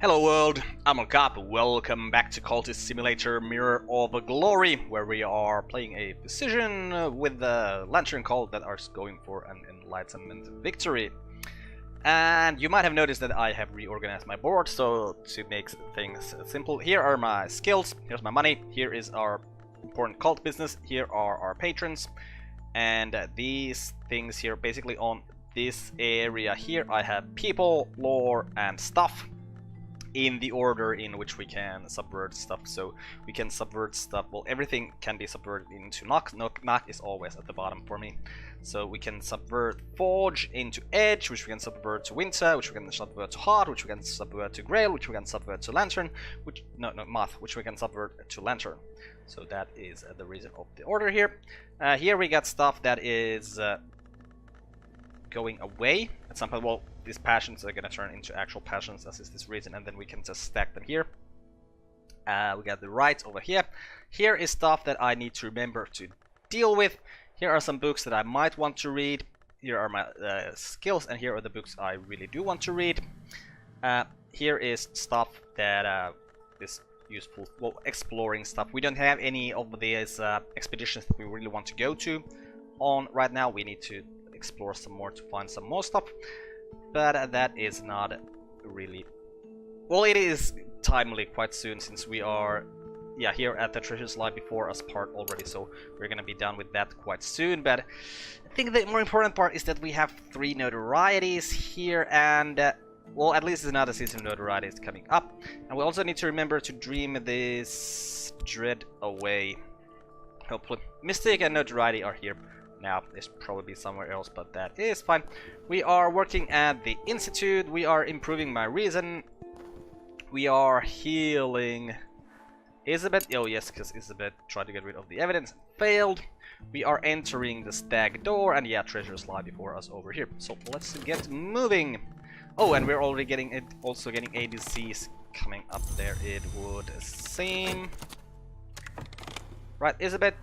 Hello world, I'm Carp. Welcome back to Cultist Simulator Mirror of Glory, where we are playing a decision with the Lantern Cult that are going for an Enlightenment victory. And you might have noticed that I have reorganized my board, so to make things simple, here are my skills, here's my money, here is our important cult business, here are our patrons, and these things here, basically on this area here, I have people, lore, and stuff. In the order in which we can subvert stuff. So we can subvert stuff, well, everything can be subverted into knock. Knock is always at the bottom for me. So we can subvert Forge into Edge, which we can subvert to Winter, which we can subvert to Heart, which we can subvert to Grail, which we can subvert to Lantern, Moth, which we can subvert to Lantern. So that is the reason of the order here. Here we got stuff that is going away at some point. Well, these passions are gonna turn into actual passions, as is this reason, and then we can just stack them here. We got the right over here. Here is stuff that I need to remember to deal with. Here are some books that I might want to read. Here are my skills, and here are the books I really do want to read. Here is stuff that is useful, well, exploring stuff. We don't have any of these expeditions that we really want to go to on right now. We need to explore some more to find some more stuff. But that is not really... Well, it is timely quite soon, since we are here at the treasures lie before us part already, so we're gonna be done with that quite soon. But I think the more important part is that we have 3 notorieties here, and well, at least another season of notoriety is coming up. And we also need to remember to dream this dread away. Hopefully. Mystic and notoriety are here. Now, it's probably somewhere else, but that is fine. We are working at the Institute. We are improving my reason. We are healing Elizabeth. Oh yes, because Elizabeth tried to get rid of the evidence and failed. We are entering the stag door, and yeah, treasures lie before us over here. So let's get moving. Oh, and we're already getting it. Also getting ADCs coming up there, it would seem. Right, Elizabeth.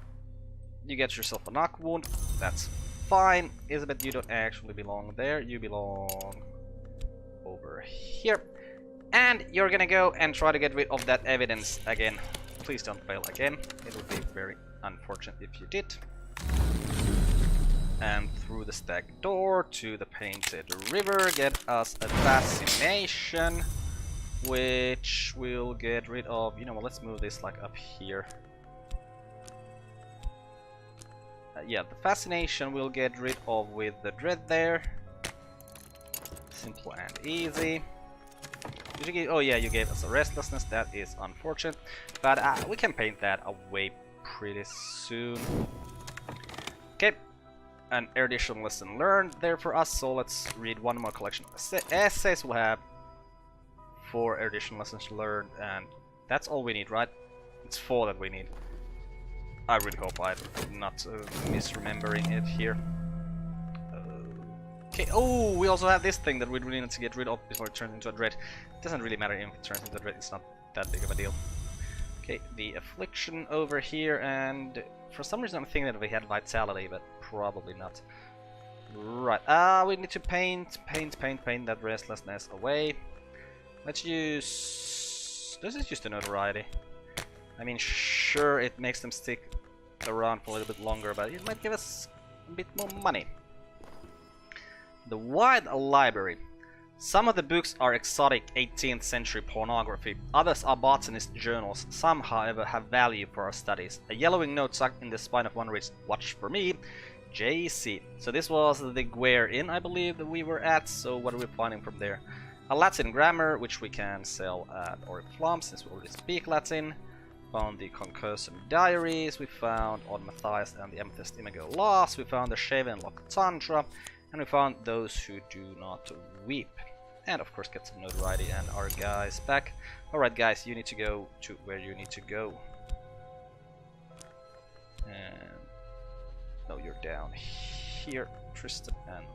You get yourself a knock wound, that's fine. Elizabeth, you don't actually belong there, you belong over here. And you're gonna go and try to get rid of that evidence again. Please don't fail again, it would be very unfortunate if you did. And through the stag door to the Painted River, get us a fascination, which we'll get rid of. You know what, let's move this like up here. Yeah, the fascination we'll get rid of with the dread there. Simple and easy. Did you give, oh yeah, you gave us a restlessness, that is unfortunate. But we can paint that away pretty soon. Okay, an erudition lesson learned there for us, so let's read one more collection of essays. We'll have 4 erudition lessons learned, and that's all we need, right? It's 4 that we need. I really hope I'm not misremembering it here. Okay, oh, we also have this thing that we really need to get rid of before it turns into a dread. It doesn't really matter if it turns into a dread, it's not that big of a deal. Okay, the affliction over here, and for some reason I'm thinking that we had vitality, but probably not. Right, we need to paint that restlessness away. Let's use... Let's just use the notoriety. I mean, sure, it makes them stick around for a little bit longer, but it might give us a bit more money. The Wide Library. Some of the books are exotic 18th century pornography, others are botanist journals, some however have value for our studies. A yellowing note stuck in the spine of one reads, "Watch for me, JC." So this was the Guare Inn, I believe, that we were at, so what are we finding from there? A Latin grammar, which we can sell at Oriflamme, since we already speak Latin. Found the Concursum Diaries, we found Odd Matthias and the Amethyst Imago Lost, we found the Shaven Lock Tantra, and we found Those Who Do Not Weep. And of course get some notoriety and our guys back. Alright guys, you need to go to where you need to go. And... no, you're down here, Tristan and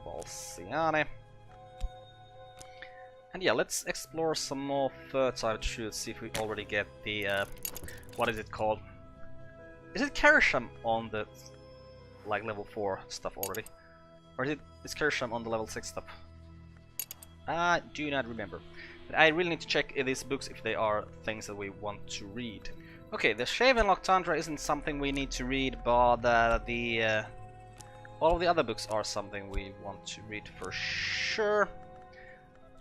Valsiane. And yeah, let's explore some more fertile shoots, see if we already get the, what is it called? Is it Kersham on the, like, level 4 stuff already? Or is Kersham on the level 6 stuff? I do not remember. But I really need to check these books if they are things that we want to read. Okay, the Shavenlock Tundra isn't something we need to read, but all of the other books are something we want to read for sure.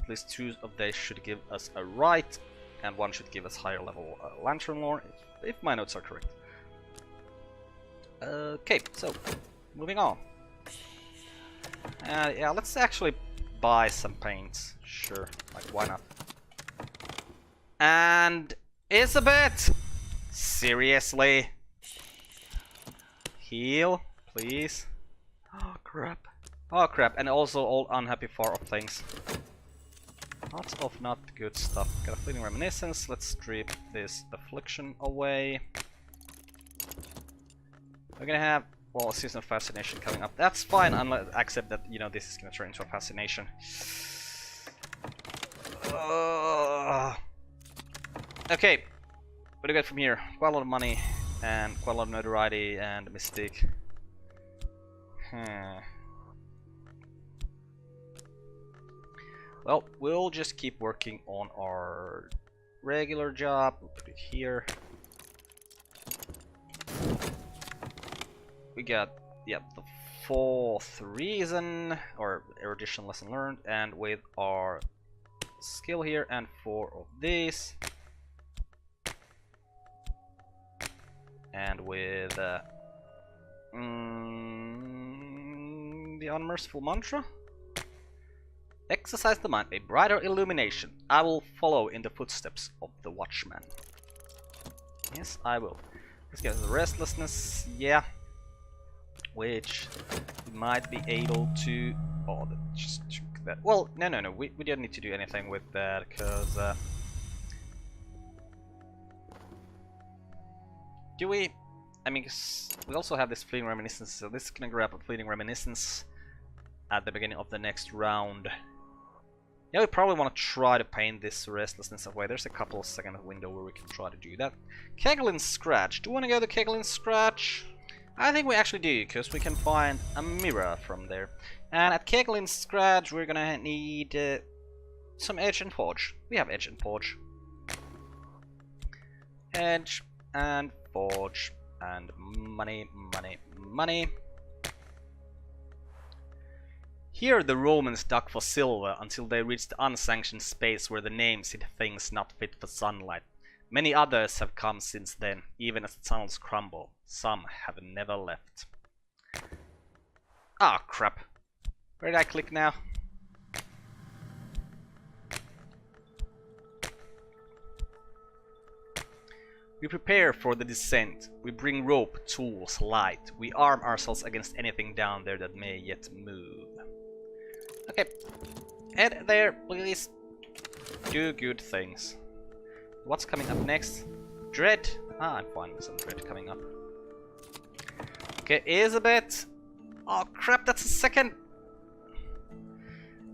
At least 2 of they should give us a right, and 1 should give us higher level Lantern Lore, if my notes are correct. Okay, so moving on. Yeah, let's actually buy some paints. Sure, like why not? And Elizabeth, seriously, heal, please. Oh crap! Oh crap! And also all unhappy far off things. Lots of not good stuff. Got a fleeting reminiscence. Let's strip this affliction away. We're gonna have, well, a season of fascination coming up. That's fine, unless except that, you know, this is gonna turn into a fascination. Okay, what do we get from here? Quite a lot of money and quite a lot of notoriety and mystique. Well, we'll just keep working on our regular job. We'll put it here. We got, yeah, the 4th reason, or erudition lesson learned, and with our skill here, and 4 of these. And with the unmerciful mantra. Exercise the mind, a brighter illumination. I will follow in the footsteps of the watchman. Yes, I will. Let's get the restlessness, yeah. Which we might be able to... Oh, just that. Well, no, we don't need to do anything with that, because... do we? I mean, we also have this fleeting reminiscence, so this is gonna grab a fleeting reminiscence at the beginning of the next round. Yeah, we probably want to try to paint this restlessness away. There's a couple of second window where we can try to do that. Keglin Scratch. Do you want to go to Keglin Scratch? I think we actually do, because we can find a mirror from there. And at Keglin Scratch, we're gonna need some Edge and Forge. We have Edge and Forge. Edge and Forge and money, money, money. Here the Romans dug for silver until they reached the unsanctioned space where the names hid things not fit for sunlight. Many others have come since then, even as the tunnels crumble. Some have never left. Ah, crap. Where did I click now? We prepare for the descent. We bring rope, tools, light. We arm ourselves against anything down there that may yet move. Okay. Head there, please. Do good things. What's coming up next? Dread. Ah, I'm fine with some dread coming up. Okay, Elizabeth. Oh crap, that's a second.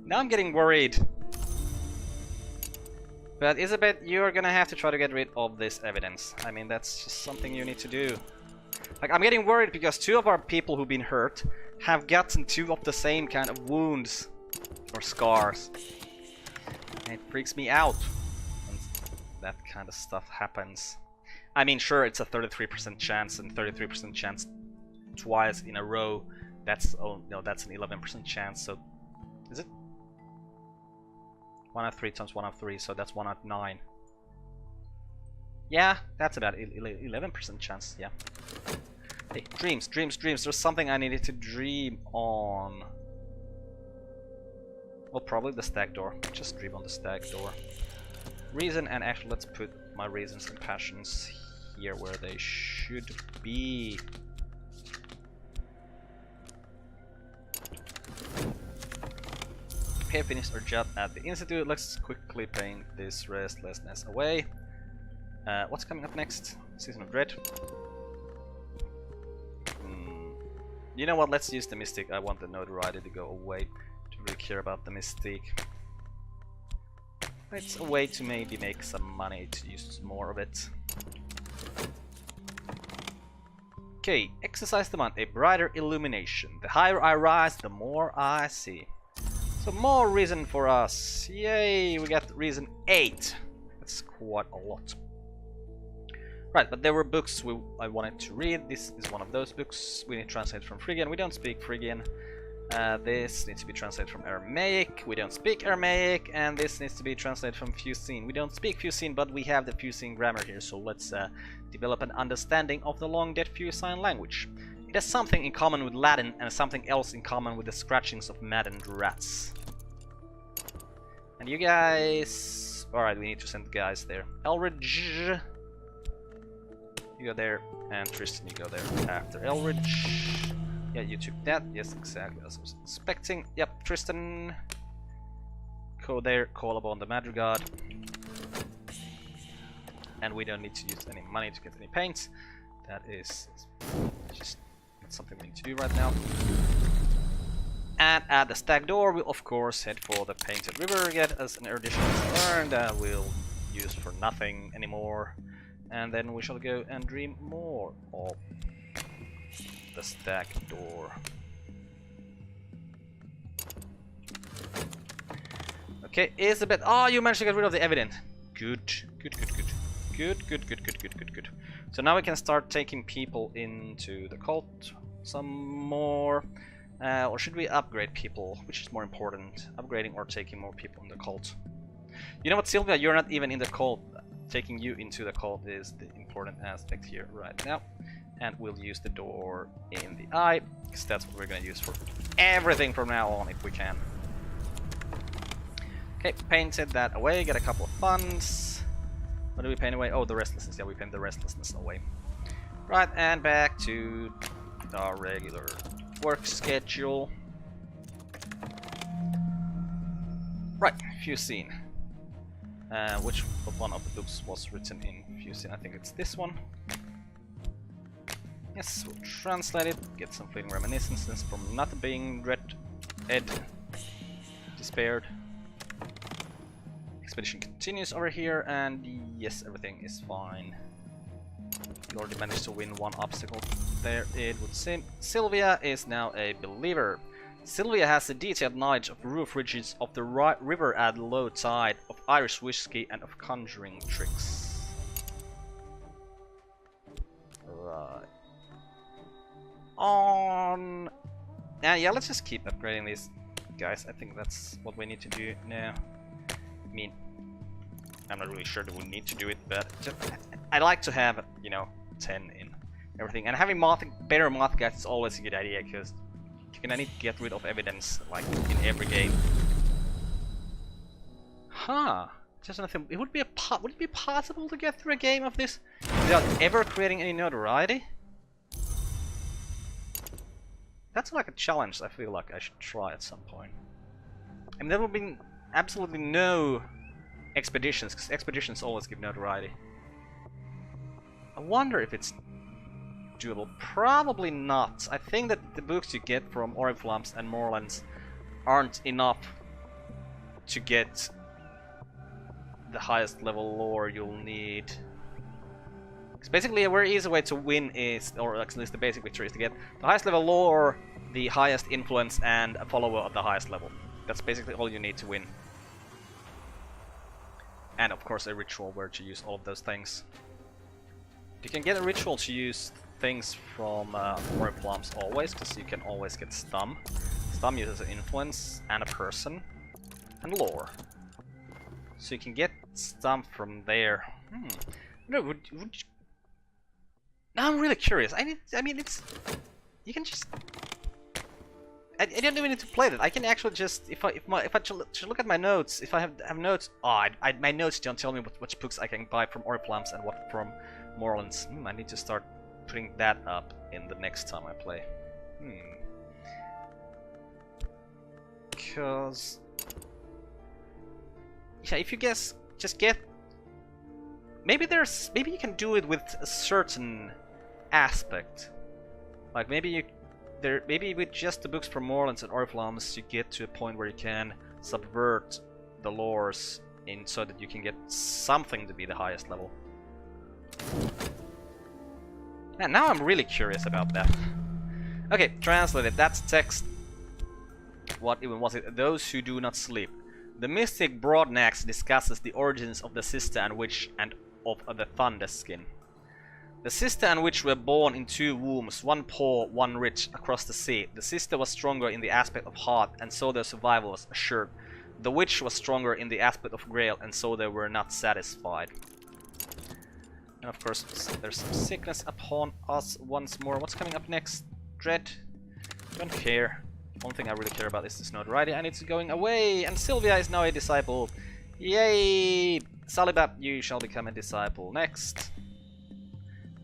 Now I'm getting worried. But Elizabeth, you're gonna have to try to get rid of this evidence. I mean, that's just something you need to do. Like, I'm getting worried because 2 of our people who've been hurt have gotten 2 of the same kind of wounds or scars. And it freaks me out when that kind of stuff happens. I mean, sure, it's a 33% chance, and 33% chance twice in a row. That's, oh no, that's an 11% chance. So, is it? 1 out of 3 times 1 out of 3, so that's 1 out of 9. Yeah, that's about 11% chance, yeah. Hey, dreams, dreams, dreams. There's something I needed to dream on. Well, probably the stag door. Just dream on the stag door. Reason, and actually let's put my reasons and passions here where they should be. Okay, finished our job at the Institute. Let's quickly paint this restlessness away. What's coming up next? Season of Dread. You know what? Let's use the Mystic. I want the notoriety to go away. Don't really care about the Mystique. It's a way to maybe make some money to use more of it. Okay, exercise the mind. A brighter illumination. The higher I rise, the more I see. So more reason for us. Yay, we got reason 8. That's quite a lot. Right, but there were books I wanted to read. This is one of those books. We need to translate from Phrygian. We don't speak Phrygian. This needs to be translated from Aramaic. We don't speak Aramaic. And this needs to be translated from Fusine. We don't speak Fusine, but we have the Fusine grammar here. So let's develop an understanding of the long-dead Fusine language. It has something in common with Latin and something else in common with the scratchings of maddened rats. And you guys... Alright, we need to send guys there. Elridge... You go there, and Tristan, you go there after Elridge. Yeah, you took that. Yes, exactly as I was expecting. Yep, Tristan. Go there, call upon the Madrigard. And we don't need to use any money to get any paints. That is just something we need to do right now. And at the stag door, we'll of course head for the Painted River, get us an erudition learned that we'll use for nothing anymore. And then we shall go and dream more of the stag door. Okay, Isabeth. Oh, you managed to get rid of the evidence. Good. Good. So now we can start taking people into the cult some more. Or should we upgrade people? Which is more important? Upgrading or taking more people in the cult? You know what, Sylvia? You're not even in the cult. Taking you into the cult is the important aspect here right now. And we'll use the door in the eye, because that's what we're going to use for everything from now on if we can. Okay, painted that away, get a couple of funds. What do we paint away? Oh, the restlessness. Yeah, we paint the restlessness away. Right, and back to our regular work schedule. Right, Fusine. Which one of the books was written in Fusine? I think it's this one. Yes, we'll translate it, get some fleeting reminiscences from not being despaired. Expedition continues over here, and yes, everything is fine. We already managed to win one obstacle there, it would seem. Sylvia is now a believer. Sylvia has a detailed knowledge of roof ridges of the river at low tide, of Irish whiskey, and of conjuring tricks. Right. On... yeah, let's just keep upgrading these guys. I think that's what we need to do now. I mean, I'm not really sure that we need to do it, but just, I like to have, you know, 10 in everything. And having better moth guys is always a good idea, because you're gonna need to get rid of evidence, like, in every game. Huh. Just nothing. Would it be possible to get through a game of this without ever creating any notoriety? That's like a challenge I feel like I should try at some point. I mean, there have been absolutely no expeditions, because expeditions always give notoriety. I wonder if it's doable. Probably not. I think that the books you get from Oriflammes and Moorlands aren't enough to get the highest level lore you'll need. Because basically a very easy way to win is, or at least the basic victory, is to get the highest level lore, the highest influence, and a follower of the highest level. That's basically all you need to win. And of course a ritual where to use all of those things. You can get a ritual to use things from Oriflammes always, because you can always get Stum. Stum uses an influence, and a person, and lore. So you can get Stum from there. No, would you... Now I'm really curious. I mean, it's... You can just... I don't even need to play that. I can actually just... If I should look at my notes, if I have notes... Oh, my notes don't tell me which books I can buy from Oriflammes and what from Moorlands. I need to start putting that up in the next time I play. Because... Yeah, if you just get... Maybe you can do it with a certain aspect. Like maybe with just the books from Moorlands and Oriflammes you get to a point where you can subvert the lores in so that you can get something to be the highest level. And now I'm really curious about that. Okay, translated. That's text. what even was it? Those who do not sleep. The mystic Broadnax discusses the origins of the sister and witch and of the Thunderskin. The sister and witch were born in 2 wombs, one poor, one rich, across the sea. The sister was stronger in the aspect of heart, and so their survival was assured. The witch was stronger in the aspect of grail, and so they were not satisfied. And of course, there's some sickness upon us once more. What's coming up next? Dread? Don't care. One thing I really care about is this notoriety, and it's going away! And Sylvia is now a disciple. Yay! Salibab, you shall become a disciple. Next.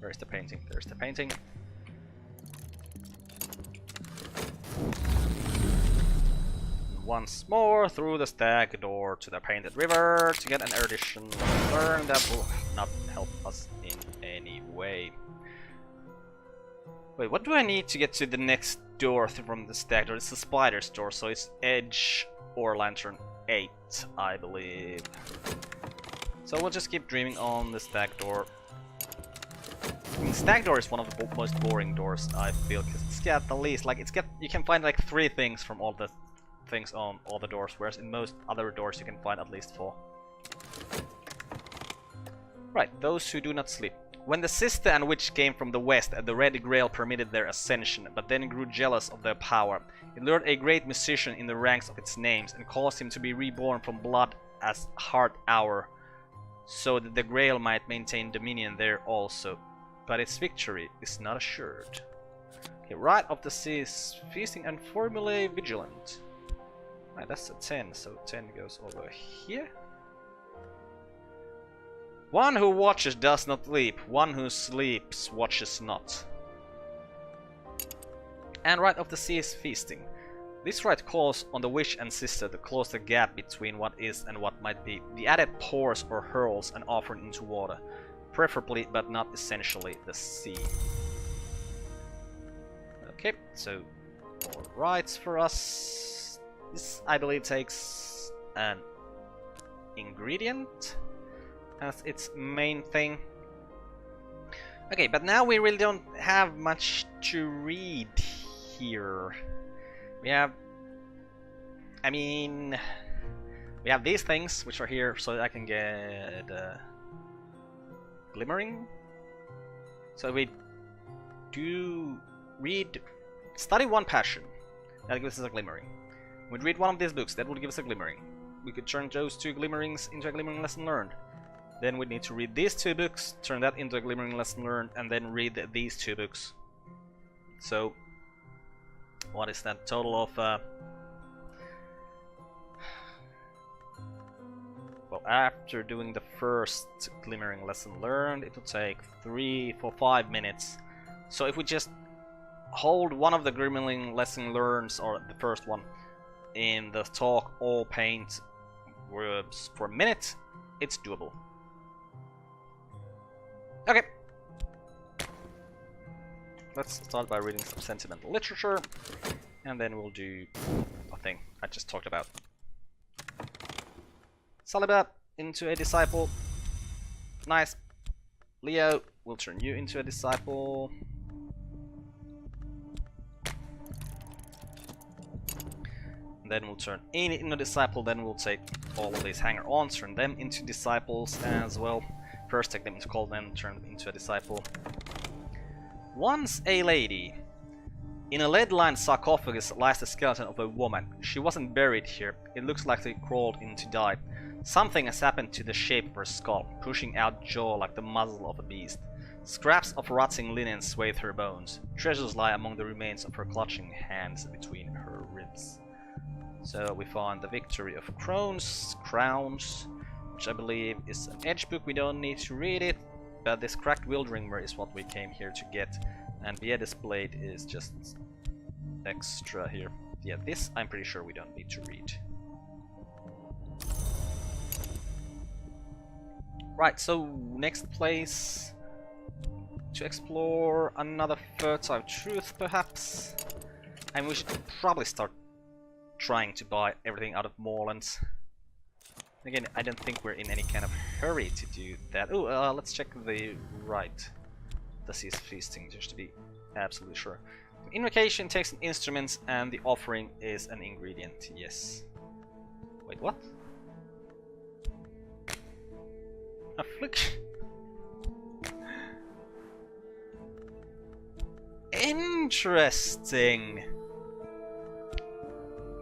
Where's the painting? There's the painting. Once more through the stag door to the painted river to get an erudition learn that will not help us in any way. Wait, what do I need to get to the next door from the stag door? It's the spider's door, so it's edge or lantern 8, I believe. So we'll just keep dreaming on the stag door. I mean, stag door is one of the most boring doors, I feel, because it's got the least, like, you can find like 3 things from all the things on all the doors, whereas in most other doors you can find at least 4. Right, those who do not sleep. When the sister and witch came from the west, the Red Grail permitted their ascension, but then grew jealous of their power. It lured a great musician in the ranks of its names and caused him to be reborn from blood as Heart Hour, so that the Grail might maintain dominion there also. But its victory is not assured. Okay, right of the sea is feasting and formulae vigilant. Right, that's a 10, so 10 goes over here. One who watches does not sleep, one who sleeps watches not. And right of the sea is feasting. This rite calls on the witch and sister to close the gap between what is and what might be. The adept pours or hurls an offering into water, preferably but not essentially the sea. Okay, so more rites for us. This, I believe, takes an ingredient as its main thing. Okay, but now we really don't have much to read here. We have, I mean, we have these things which are here so that I can get glimmering. So we do read, study one passion, that gives us a glimmering. We'd read one of these books, that would give us a glimmering. We could turn those 2 glimmerings into a glimmering lesson learned. Then we'd need to read these 2 books, turn that into a glimmering lesson learned, and then read these 2 books. So, what is that total of? Well, after doing the first glimmering lesson learned, it will take 3 for 5 minutes. So if we just hold one of the glimmering lesson learns, or the first one, in the talk all paint words for a minute, it's doable. Okay. Let's start by reading some sentimental literature, and then we'll do a thing I just talked about. Salibab into a disciple. Nice. Leo, we'll turn you into a disciple. And then we'll turn in into a disciple, then we'll take all of these hanger-ons, turn them into disciples as well. First take them into cold, then turn them into a disciple. Once a lady. In a lead-lined sarcophagus lies the skeleton of a woman. She wasn't buried here. It looks like they crawled in to die. Something has happened to the shape of her skull, pushing out jaw like the muzzle of a beast. Scraps of rotting linen swathe her bones. Treasures lie among the remains of her clutching hands between her ribs. So we find the Victory of Crowns, which I believe is an edge book. We don't need to read it, but this cracked Wildringer is what we came here to get, and Biedes Blade is just extra here. Yeah, this I'm pretty sure we don't need to read. Right, so next place to explore another Fertile Truth, perhaps. And we should probably start trying to buy everything out of Moorlands. Again, I don't think we're in any kind of hurry to do that. Oh, let's check the right. The Sea is Feasting, just to be absolutely sure. Invocation takes an instrument and the offering is an ingredient. Yes. Wait, what? Affliction. Interesting.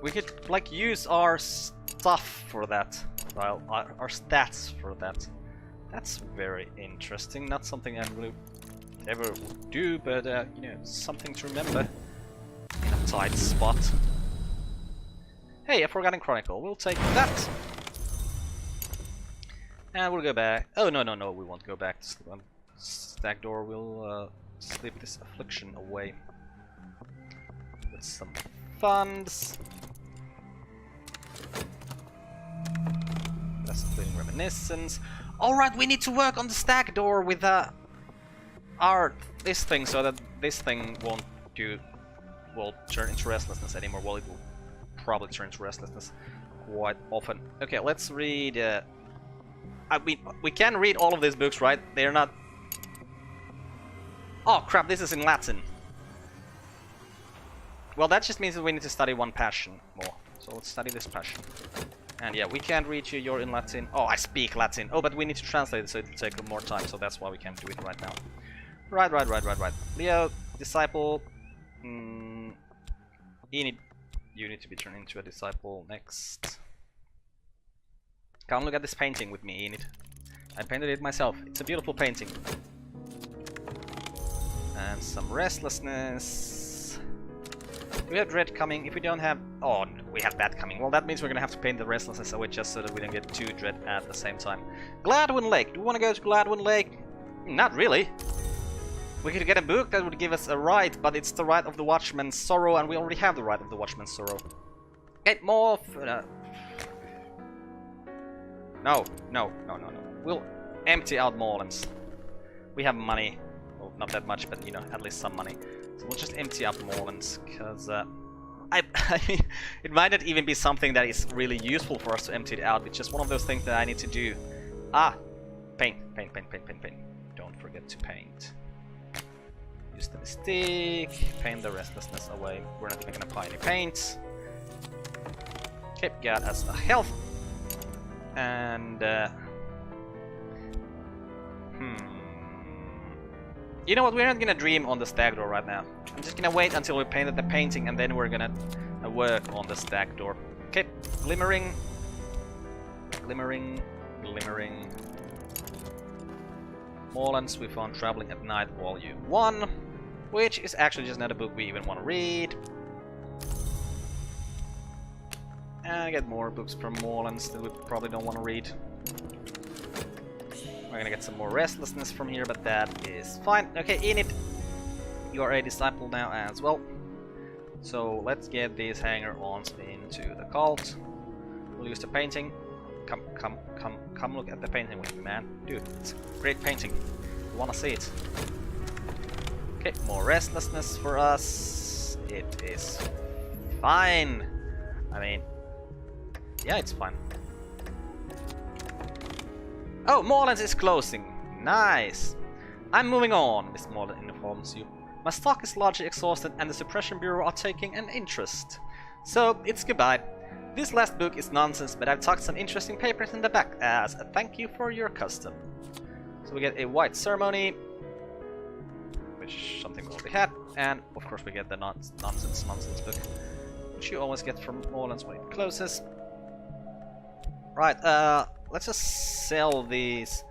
We could like use our stuff for that. Well, our stats for that. That's very interesting. Not something I really ever would do, but you know, something to remember in a tight spot. Hey, a Forgotten Chronicle. We'll take that. And we'll go back. Oh, no, we won't go back to sleep on Stag Door. We'll sleep this affliction away with some funds. That's including reminiscence. Alright, we need to work on the Stag Door with this thing, so that this thing won't turn into restlessness anymore. Well, it will probably turn into restlessness quite often. Okay, let's read. We can read all of these books, right? They're not. Oh crap! This is in Latin. Well, that just means that we need to study one passion more. So let's study this passion. And yeah, we can't read you. You're in Latin. Oh, I speak Latin. Oh, but we need to translate it, so it'll take more time. So that's why we can't do it right now. Right. Leo, disciple. Enid, you need to be turned into a disciple next. Come look at this painting with me, Enid. I painted it myself. It's a beautiful painting. And some restlessness. Do we have dread coming? If we don't have... Oh, we have that coming. Well, that means we're gonna have to paint the restlessness away just so that we don't get two dread at the same time. Gladwin Lake. Do we want to go to Gladwin Lake? Not really. We could get a book that would give us a right, but it's the right of the Watchman's Sorrow, and we already have the right of the Watchman's Sorrow. Get more... No. We'll empty out Moorlands. We have money. Well, not that much, but you know, at least some money. So we'll just empty out Moorlands, because I mean, it might not even be something that is really useful for us to empty it out. It's just one of those things that I need to do. Ah! Paint. Don't forget to paint. Use the stick, paint the restlessness away. We're not even gonna apply any paint. Okay, got us a health. And you know what, we're not gonna dream on the Stag Door right now. I'm just gonna wait until we painted the painting and then we're gonna work on the Stag Door. Okay, glimmering. Moorlands, we found Traveling at Night Volume 1, which is actually just not a book we even want to read. And get more books from Moorlands that we probably don't want to read. We're gonna get some more restlessness from here, but that is fine. Okay, Enid, you are a disciple now as well. So let's get these hanger-ons into the cult. We'll use the painting. Come look at the painting with me, man. Dude, it's a great painting. You wanna see it? Okay, more restlessness for us. It is fine. I mean, yeah, it's fine. Oh, Moorlands is closing. Nice. I'm moving on, Miss Moorland informs you. My stock is largely exhausted and the Suppression Bureau are taking an interest. So, it's goodbye. This last book is nonsense, but I've tucked some interesting papers in the back as a thank you for your custom. So we get a white ceremony, which something we already had, and of course we get the nonsense book, which you always get from Moorlands when it closes. Right, let's just sell these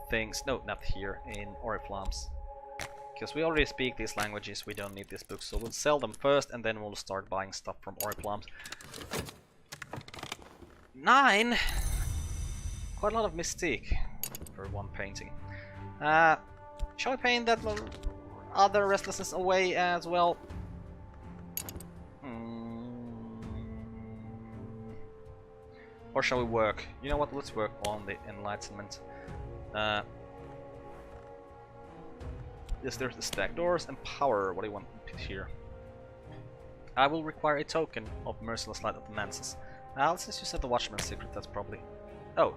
things. No, not here, in Oriflammes. Because we already speak these languages, we don't need this book, so we'll sell them first and then we'll start buying stuff from Oriflammes. 9! Quite a lot of mystique for one painting. Shall I paint that other restlessness away as well? Or shall we work? You know what, let's work on the Enlightenment. Yes, there's the Stag Doors and Power. What do you want here? I will require a token of Merciless Light of the Manses. Let's just use the Watchman's Secret, that's probably... Oh!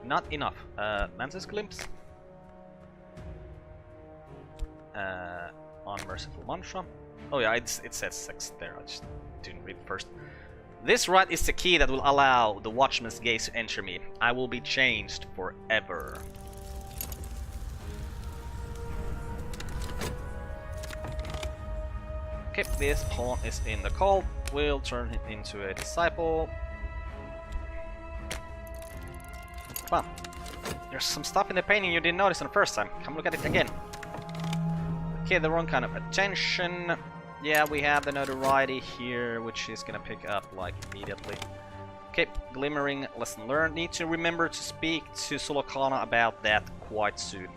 Not enough. Manses Glimpse. Unmerciful Mantra. Oh yeah, it says 6 there, I just didn't read first. This rite is the key that will allow the Watchman's gaze to enter me. I will be changed forever. Okay, this pawn is in the cult. We'll turn him into a disciple. Come on. There's some stuff in the painting you didn't notice on the first time. Come look at it again. Okay, the wrong kind of attention. Yeah, we have the notoriety here, which is gonna pick up like immediately. Okay, glimmering lesson learned. Need to remember to speak to Sulokana about that quite soon.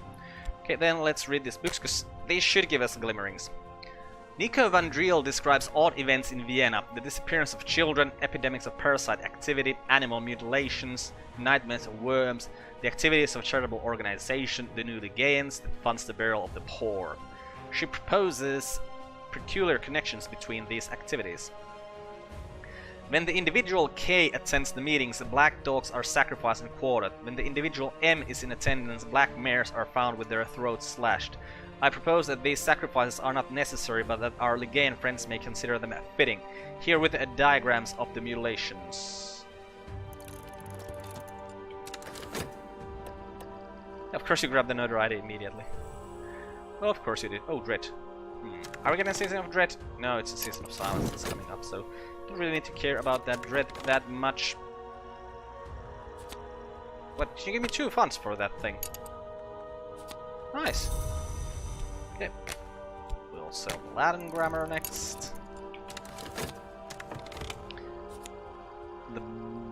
Okay, then let's read these books, because they should give us glimmerings. Nico van Driel describes odd events in Vienna: the disappearance of children, epidemics of parasite activity, animal mutilations, nightmares of worms, the activities of a charitable organization, the Newly Gains, that funds the burial of the poor. She proposes peculiar connections between these activities. When the individual K attends the meetings, the black dogs are sacrificed and quartered. When the individual M is in attendance, black mares are found with their throats slashed. I propose that these sacrifices are not necessary, but that our Ligaen friends may consider them fitting. Here with diagrams of the mutilations. Of course you grab the notoriety immediately. Well, of course you did. Oh, Dread. Are we getting a season of Dread? No, it's a season of silence that's coming up, so don't really need to care about that Dread that much. What? You give me 2 funds for that thing. Nice. Okay. We'll sell the Latin grammar next. The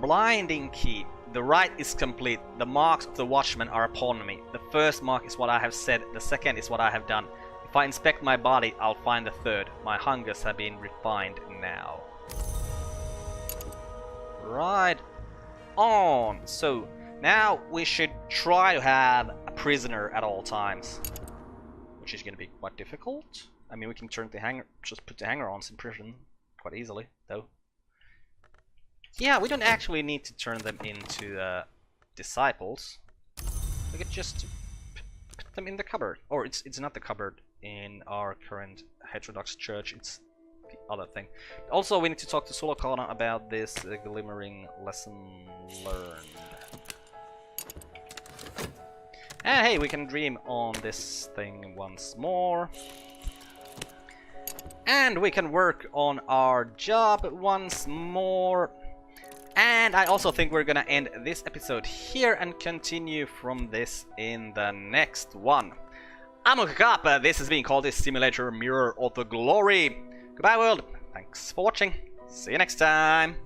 blinding key. The rite is complete. The marks of the watchman are upon me. The first mark is what I have said. The second is what I have done. If I inspect my body, I'll find the third. My hungers have been refined now. Right on. So now we should try to have a prisoner at all times, which is going to be quite difficult. I mean, we can turn the hanger, just put the hanger-ons in prison quite easily, though. Yeah, we don't actually need to turn them into disciples. We could just put them in the cupboard. Or it's not the cupboard in our current heterodox church, it's the other thing. Also, we need to talk to Sulokana about this glimmering lesson learned. And hey, we can dream on this thing once more. And we can work on our job once more. And I also think we're gonna end this episode here and continue from this in the next one. I'm Carp, this has been Cultist Simulator Mirror of the Glory. Goodbye world, thanks for watching, see you next time.